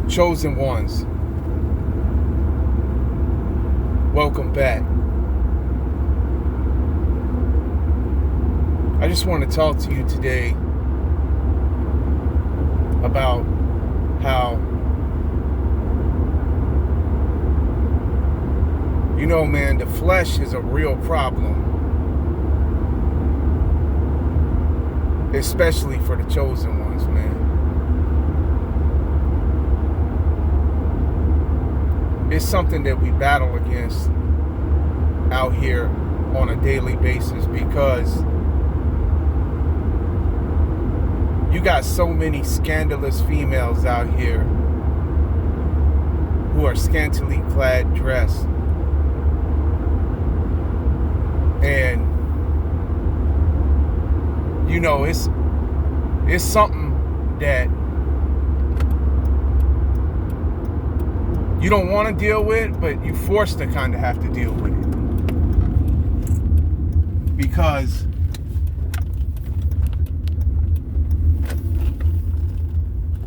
Chosen ones, welcome back. I just want to talk to you today about how, man, the flesh is a real problem, especially for the chosen ones, man. It's something that we battle against out here on a daily basis because you got so many scandalous females out here who are scantily clad dressed. And it's something that you don't want to deal with, but you're forced to kind of have to deal with it. Because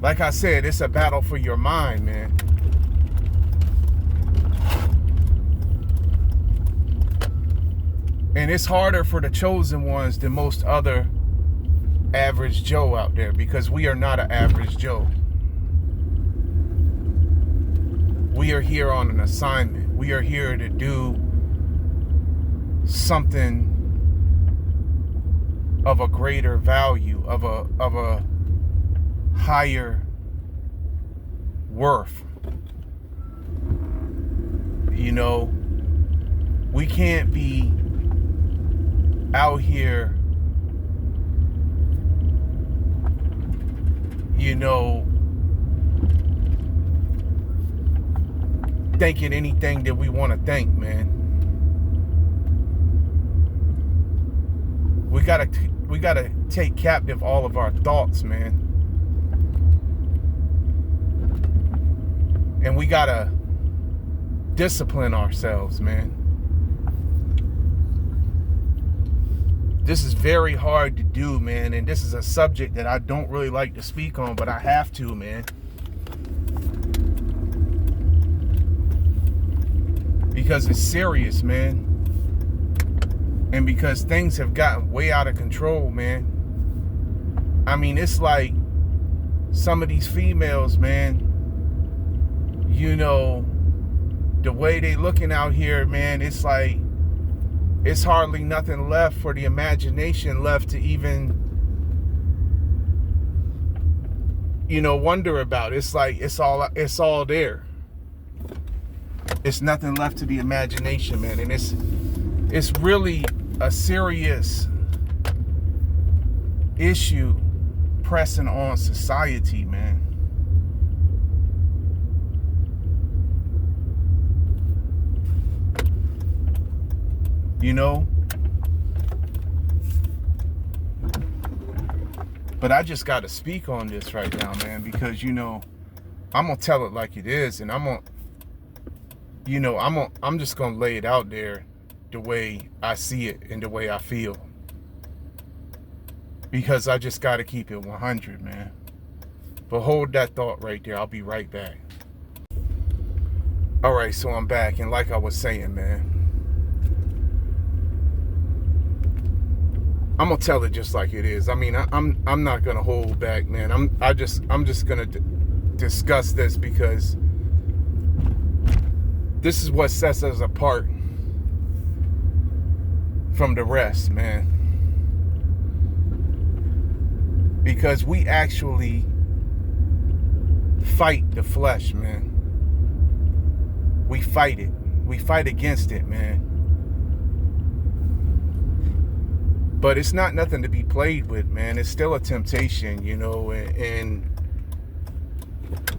like I said, it's a battle for your mind, man. And it's harder for the chosen ones than most other average Joe out there, because we are not an average Joe. We are here on an assignment. We are here to do something of a greater value, of a higher worth. We can't be out here, thinking anything that we want to think, man. We gotta take captive all of our thoughts, man. And we gotta discipline ourselves, man. This is very hard to do, man, and this is a subject that I don't really like to speak on, but I have to, man. Because it's serious, man. And because things have gotten way out of control, man. I mean, it's like some of these females, man, the way they looking out here, man, it's like it's hardly nothing left for the imagination left to even, wonder about. It's like it's all there. It's nothing left to the imagination, man. And it's really a serious issue pressing on society, man. But I just got to speak on this right now, man, because I'm gonna tell it like it is, and I'm just gonna lay it out there the way I see it and the way I feel, because I just got to keep it 100, man. But hold that thought right there. I'll be right back. All right, so I'm back, and like I was saying, man, I'm gonna tell it just like it is. I mean, I'm not gonna hold back, man. I'm just gonna discuss this because this is what sets us apart from the rest, man. Because we actually fight the flesh, man. We fight it. We fight against it, man. But it's not nothing to be played with, man. It's still a temptation, and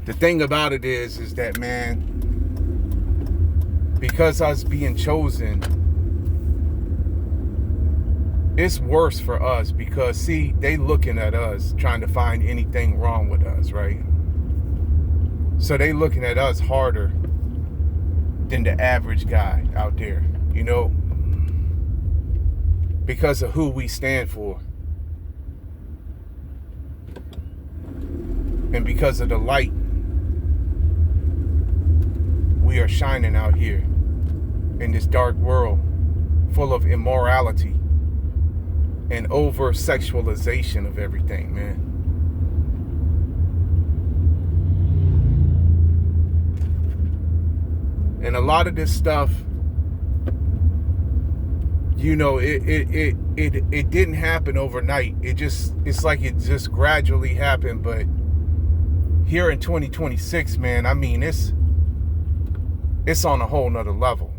the thing about it is that, man, because us being chosen, it's worse for us because, see, they looking at us trying to find anything wrong with us, right? So they looking at us harder than the average guy out there, because of who we stand for. And because of the light we are shining out here in this dark world full of immorality and over sexualization of everything, man. And a lot of this stuff, you know, it didn't happen overnight. It's like it just gradually happened. But here in 2026, man, I mean, it's on a whole nother level.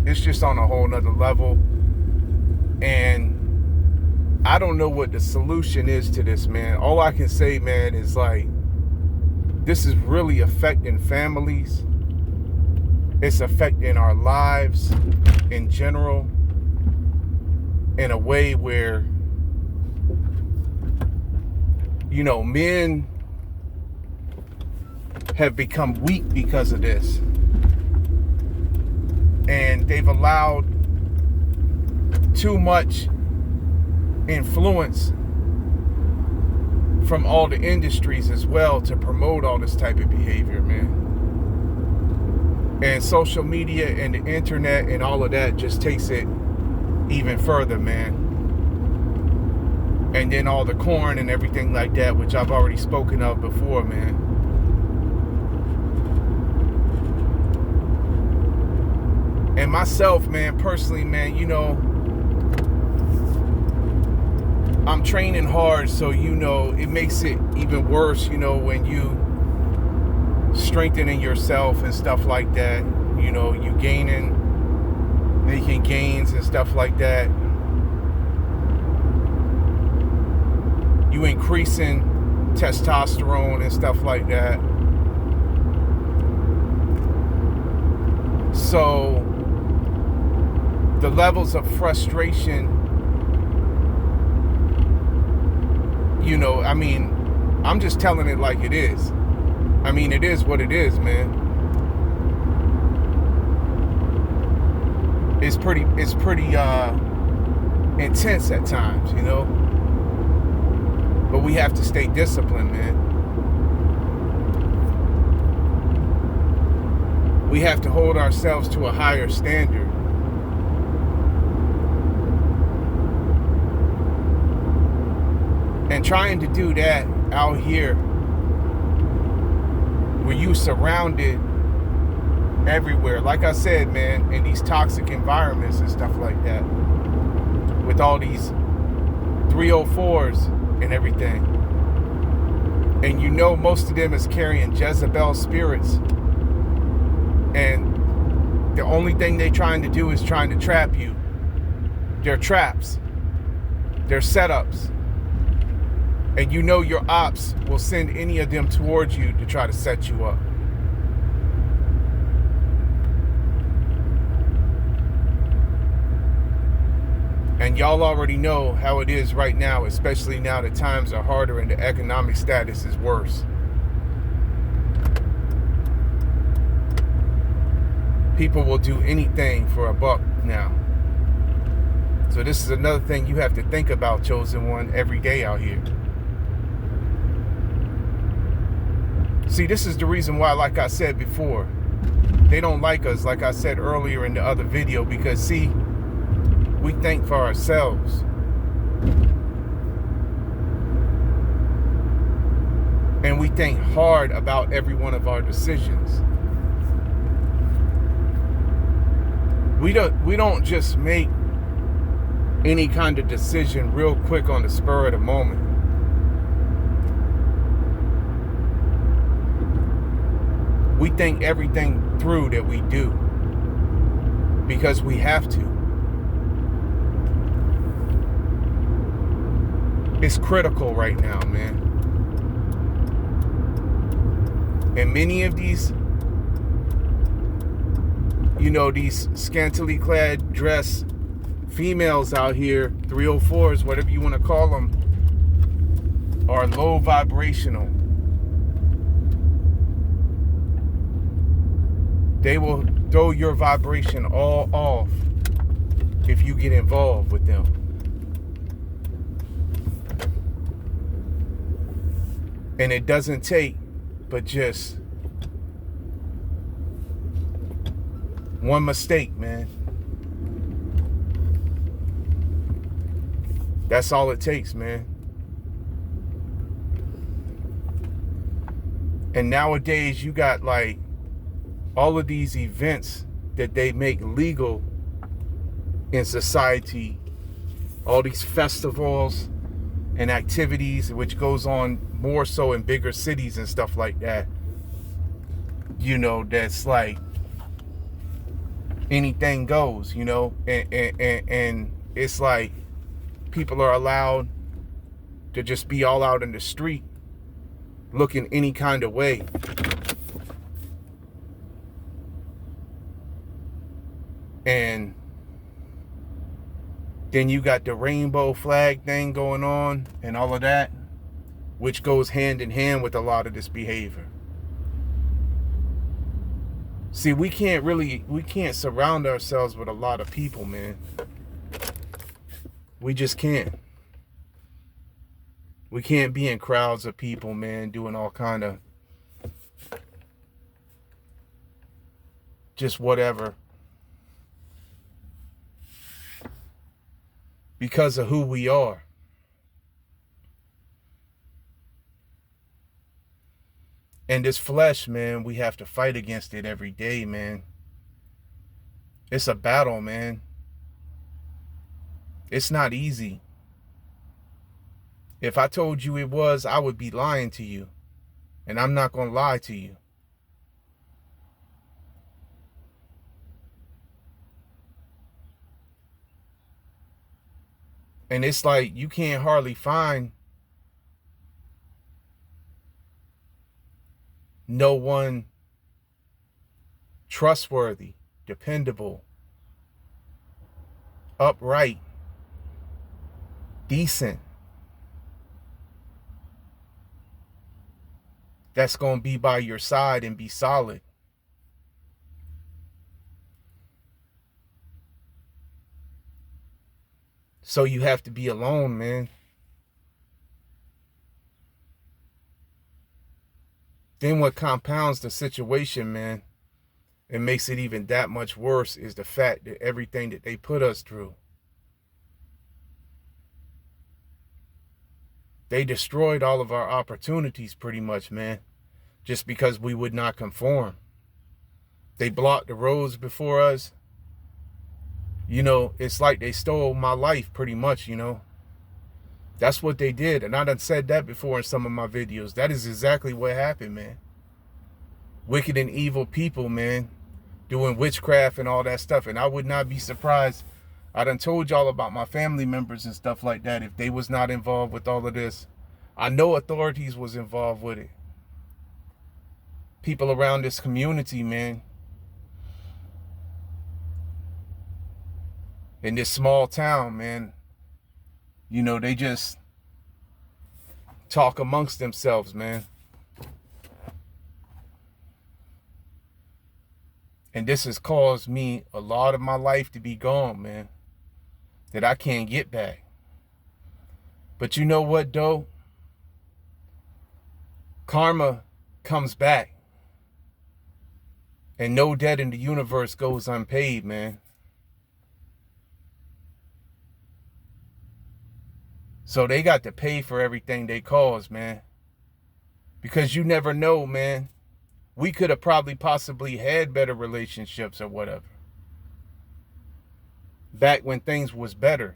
It's just on a whole nother level. And I don't know what the solution is to this, man. All I can say, man, is like, this is really affecting families. It's affecting our lives in general in a way where, you know, men have become weak because of this. And they've allowed too much influence from all the industries as well to promote all this type of behavior, man. And social media and the internet and all of that just takes it even further, man. And then all the corn and everything like that, which I've already spoken of before, man. And myself, man, personally, man, you know, I'm training hard, so, you know, it makes it even worse, you know, when you strengthening yourself and stuff like that. You know, you making gains and stuff like that. You increasing testosterone and stuff like that. So the levels of frustration, you know, I mean, I'm just telling it like it is. I mean, it is what it is, man. It's pretty intense at times, you know. But we have to stay disciplined, man. We have to hold ourselves to a higher standard. And trying to do that out here, where you surrounded everywhere, like I said, man, in these toxic environments and stuff like that, with all these 304s and everything. And you know most of them is carrying Jezebel spirits. And the only thing they're trying to do is trying to trap you. They're traps. They're setups. And you know your ops will send any of them towards you to try to set you up. And y'all already know how it is right now, especially now that times are harder and the economic status is worse. People will do anything for a buck now. So this is another thing you have to think about, chosen one, every day out here. See, this is the reason why, like I said before, they don't like us, like I said earlier in the other video, because, see, we think for ourselves. And we think hard about every one of our decisions. We don't just make any kind of decision real quick on the spur of the moment. We think everything through that we do because we have to. It's critical right now, man. And many of these, you know, these scantily clad dress females out here, 304s, whatever you want to call them, are low vibrational. They will throw your vibration all off if you get involved with them. And it doesn't take but just one mistake, man. That's all it takes, man. And nowadays you got like all of these events that they make legal in society, all these festivals and activities, which goes on more so in bigger cities and stuff like that. You know, that's like anything goes, you know, and it's like people are allowed to just be all out in the street looking any kind of way. And then you got the rainbow flag thing going on and all of that, which goes hand in hand with a lot of this behavior. See, we can't surround ourselves with a lot of people, man. We just can't. We can't be in crowds of people, man, doing all kind of just whatever. Because of who we are. And this flesh, man, we have to fight against it every day, man. It's a battle, man. It's not easy. If I told you it was, I would be lying to you. And I'm not going to lie to you. And it's like you can't hardly find no one trustworthy, dependable, upright, decent, that's going to be by your side and be solid. So you have to be alone, man. Then what compounds the situation, man, and makes it even that much worse is the fact that everything that they put us through, they destroyed all of our opportunities pretty much, man, just because we would not conform. They blocked the roads before us. You know, it's like they stole my life pretty much, you know. That's what they did. And I done said that before in some of my videos. That is exactly what happened, man. Wicked and evil people, man, doing witchcraft and all that stuff. And I would not be surprised. I done told y'all about my family members and stuff like that. If they was not involved with all of this, I know authorities was involved with it. People around this community, man. In this small town, man, you know, they just talk amongst themselves, man. And this has caused me a lot of my life to be gone, man, that I can't get back. But you know what, though? Karma comes back. And no debt in the universe goes unpaid, man. So they got to pay for everything they caused, man. Because you never know, man. We could have probably possibly had better relationships or whatever. Back when things was better.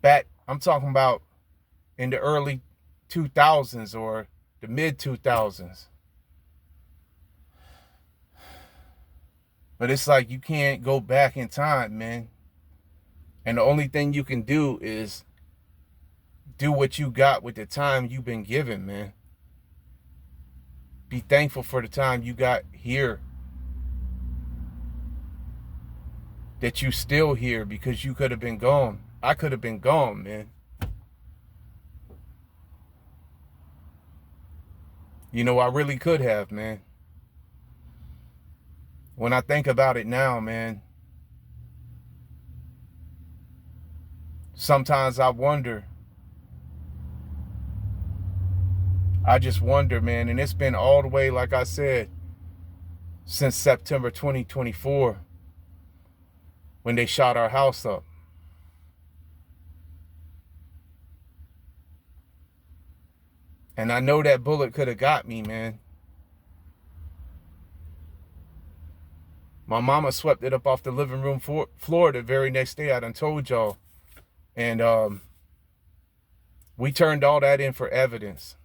Back, I'm talking about in the early 2000s or the mid 2000s. But it's like you can't go back in time, man. And the only thing you can do is do what you got with the time you've been given, man. Be thankful for the time you got here. That you still here, because you could have been gone. I could have been gone, man. You know, I really could have, man. When I think about it now, man, sometimes I wonder I just wonder, man, and it's been all the way, like I said, since September 2024 when they shot our house up. And I know that bullet could have got me, man. My mama swept it up off the living room floor the very next day. I done told y'all. And we turned all that in for evidence.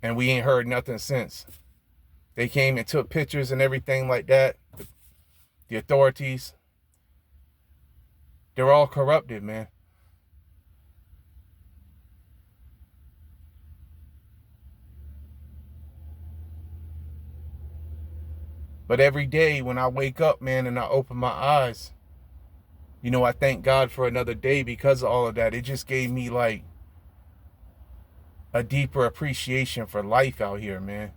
And we ain't heard nothing since. They came and took pictures and everything like that. The authorities. They're all corrupted, man. But every day when I wake up, man, and I open my eyes, you know, I thank God for another day because of all of that. It just gave me like a deeper appreciation for life out here, man.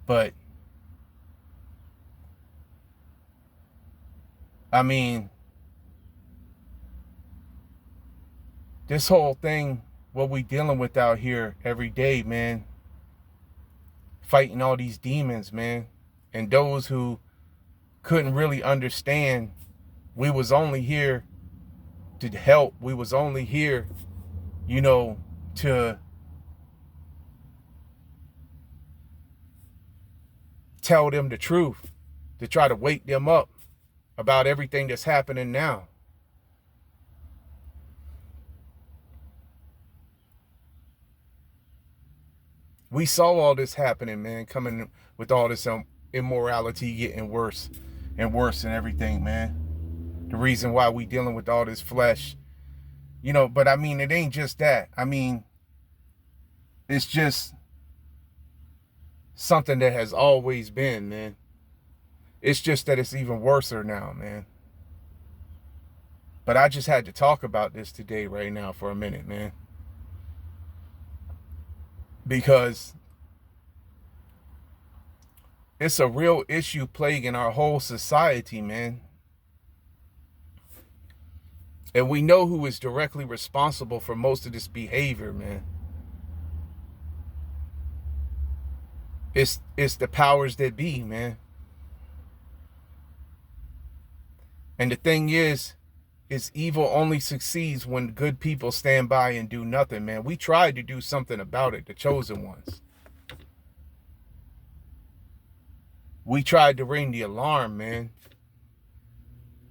But I mean, this whole thing, what we dealing with out here every day, man, fighting all these demons, man, and those who couldn't really understand, we was only here to help. We was only here, you know, to tell them the truth, to try to wake them up about everything that's happening now. We saw all this happening, man, coming with all this immorality getting worse and worse and everything, man. The reason why we dealing with all this flesh, you know, but I mean, it ain't just that. I mean, it's just something that has always been, man. It's just that it's even worse now, man. But I just had to talk about this today, right now, for a minute, man. Because it's a real issue plaguing our whole society, man. And we know who is directly responsible for most of this behavior, man. It's the powers that be, man. And the thing is evil only succeeds when good people stand by and do nothing, man. We tried to do something about it, the chosen ones. We tried to ring the alarm, man.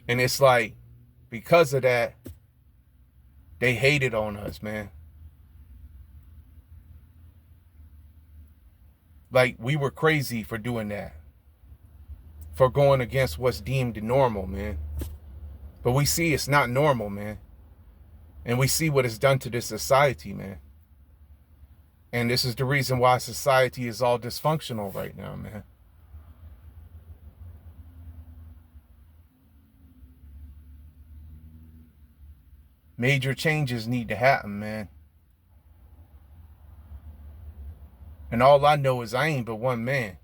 And it's like, because of that, they hated on us, man. Like, we were crazy for doing that. For going against what's deemed normal, man. But we see it's not normal, man. And we see what it's done to this society, man. And this is the reason why society is all dysfunctional right now, man. Major changes need to happen, man. And all I know is I ain't but one man.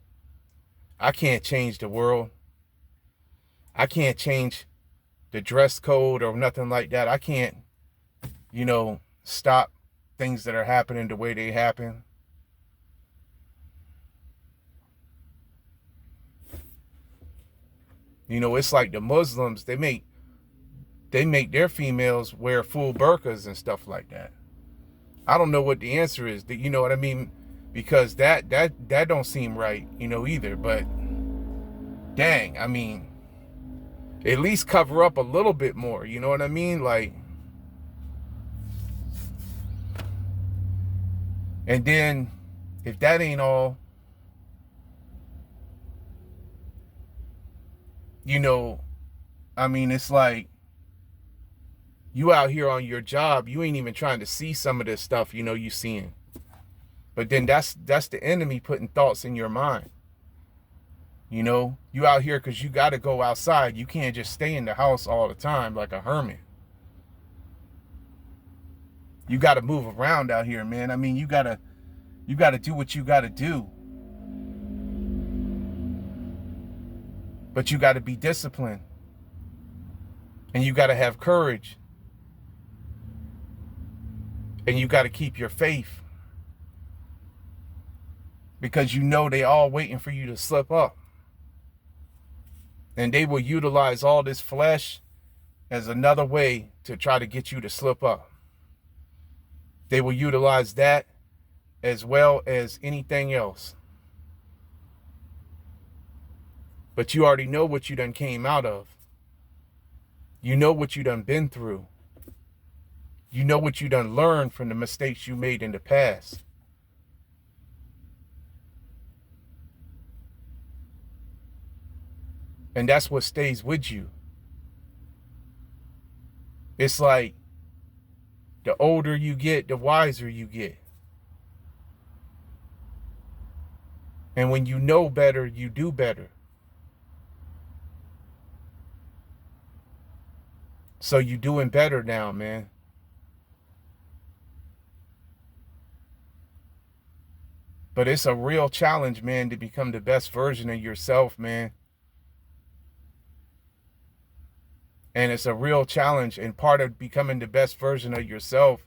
I can't change the world. I can't change the dress code or nothing like that. I can't, you know, stop things that are happening the way they happen. You know, it's like the Muslims, they make their females wear full burqas and stuff like that. I don't know what the answer is. You know what I mean? Because that don't seem right, you know, either. But dang, I mean, at least cover up a little bit more, you know what I mean? Like, and then if that ain't all, you know, I mean, it's like you out here on your job, you ain't even trying to see some of this stuff, you know, you seeing. But then that's the enemy putting thoughts in your mind. You know, you out here because you got to go outside. You can't just stay in the house all the time like a hermit. You got to move around out here, man. I mean, you got to do what you got to do. But you got to be disciplined. And you got to have courage. And you got to keep your faith, because you know they all waiting for you to slip up. And they will utilize all this flesh as another way to try to get you to slip up. They will utilize that as well as anything else. But you already know what you done came out of. You know what you done been through. You know what you done learned from the mistakes you made in the past. And that's what stays with you. It's like the older you get, the wiser you get. And when you know better, you do better. So you doing better now, man. But it's a real challenge, man, to become the best version of yourself, man. And it's a real challenge. And part of becoming the best version of yourself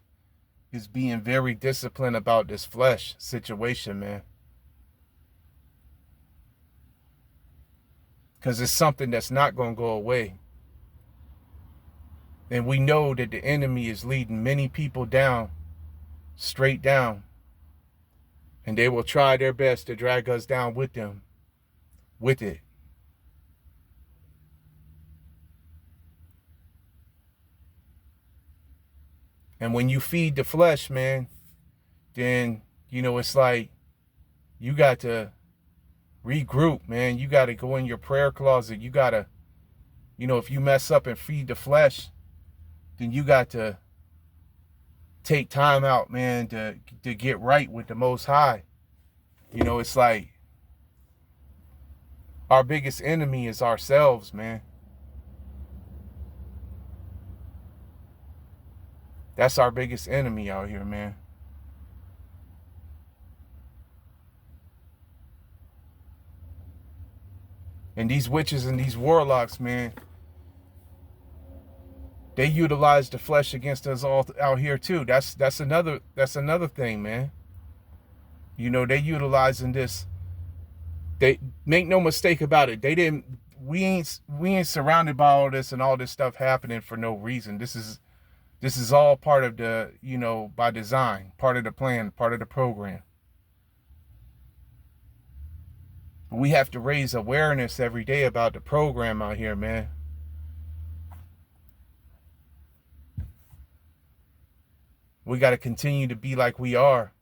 is being very disciplined about this flesh situation, man. Because it's something that's not going to go away. And we know that the enemy is leading many people down, straight down. And they will try their best to drag us down with them, with it. And when you feed the flesh, man, then, you know, it's like you got to regroup, man. You got to go in your prayer closet. You got to, you know, if you mess up and feed the flesh, then you got to take time out, man, to get right with the Most High. You know, it's like our biggest enemy is ourselves, man. That's our biggest enemy out here, man. And these witches and these warlocks, man, they utilize the flesh against us all out here too. That's another thing, man. You know, they utilizing this. They make no mistake about it. We ain't surrounded by all this and all this stuff happening for no reason. This is all part of the, you know, by design, part of the plan, part of the program. We have to raise awareness every day about the program out here, man. We got to continue to be like we are.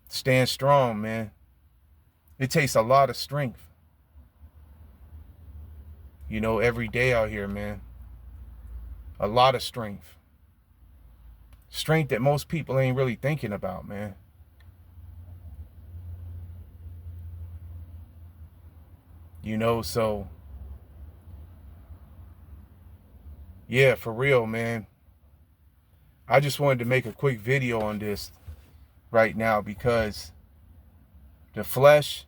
Stand strong, man. It takes a lot of strength. You know, every day out here, man. A lot of strength. Strength that most people ain't really thinking about, man. You know, so yeah, for real, man. I just wanted to make a quick video on this right now because the flesh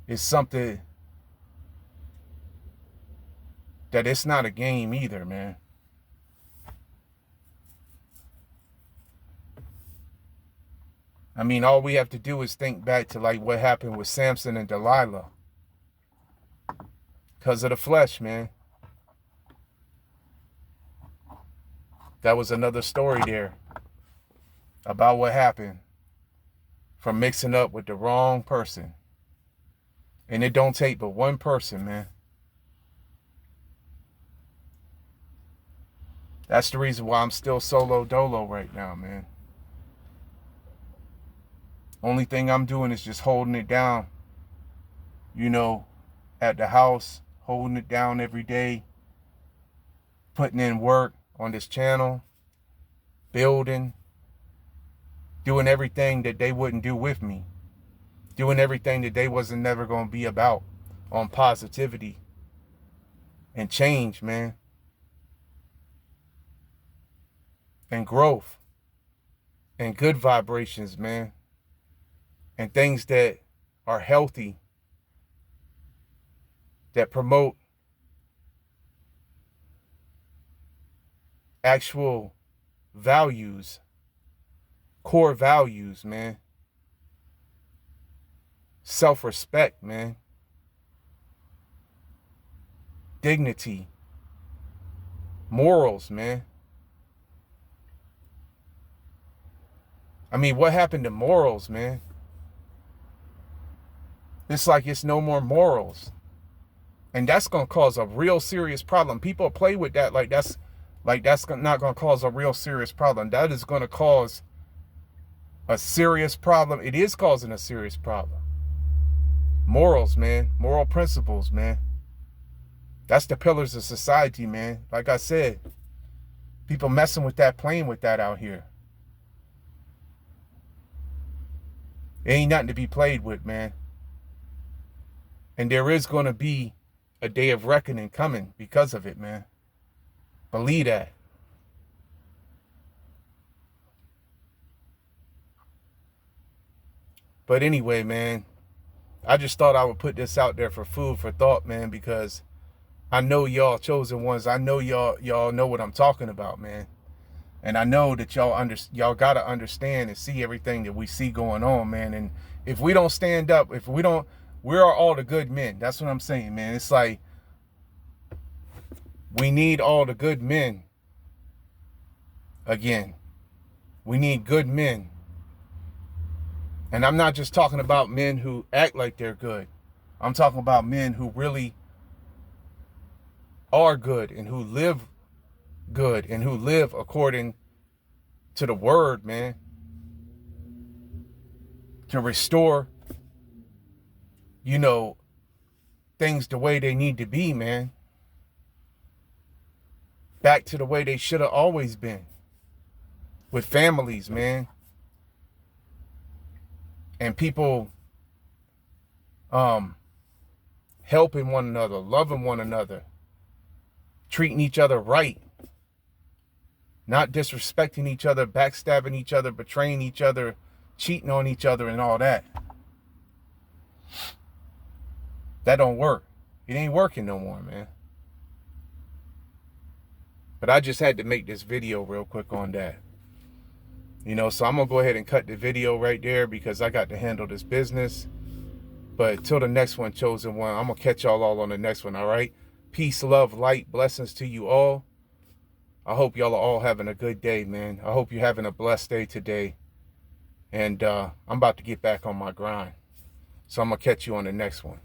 is something that it's not a game either, man. I mean, all we have to do is think back to like what happened with Samson and Delilah. Because of the flesh, man. That was another story there about what happened from mixing up with the wrong person. And it don't take but one person, man. That's the reason why I'm still solo dolo right now, man. Only thing I'm doing is just holding it down, you know, at the house, holding it down every day, putting in work on this channel, building, doing everything that they wouldn't do with me, doing everything that they wasn't never going to be about on positivity and change, man, and growth and good vibrations, man, and things that are healthy, that promote actual values, core values, man. Self-respect, man. Dignity. Morals, man. I mean, what happened to morals, man? It's like it's no more morals. And that's going to cause a real serious problem. People play with that like that's not going to cause a real serious problem. That is going to cause a serious problem. It is causing a serious problem. Morals, man. Moral principles, man. That's the pillars of society, man. Like I said, people messing with that, playing with that out here. It ain't nothing to be played with, man. And there is going to be a day of reckoning coming because of it, man. Believe that. But anyway, man, I just thought I would put this out there for food for thought, man, because I know y'all chosen ones. I know y'all know what I'm talking about, man. And I know that y'all got to understand and see everything that we see going on, man. And if we don't stand up, we are all the good men. That's what I'm saying, man. It's like we need all the good men again. We need good men. And I'm not just talking about men who act like they're good. I'm talking about men who really are good and who live good and who live according to the word, man. To restore, things the way they need to be, man. Back to the way they should have always been. With families, man. And people helping one another, loving one another, treating each other right, not disrespecting each other, backstabbing each other, betraying each other, cheating on each other and all that. That don't work. It ain't working no more, man. But I just had to make this video real quick on that. So I'm going to go ahead and cut the video right there because I got to handle this business. But till the next one, chosen one, I'm going to catch y'all all on the next one, all right? Peace, love, light, blessings to you all. I hope y'all are all having a good day, man. I hope you're having a blessed day today. And I'm about to get back on my grind. So I'm going to catch you on the next one.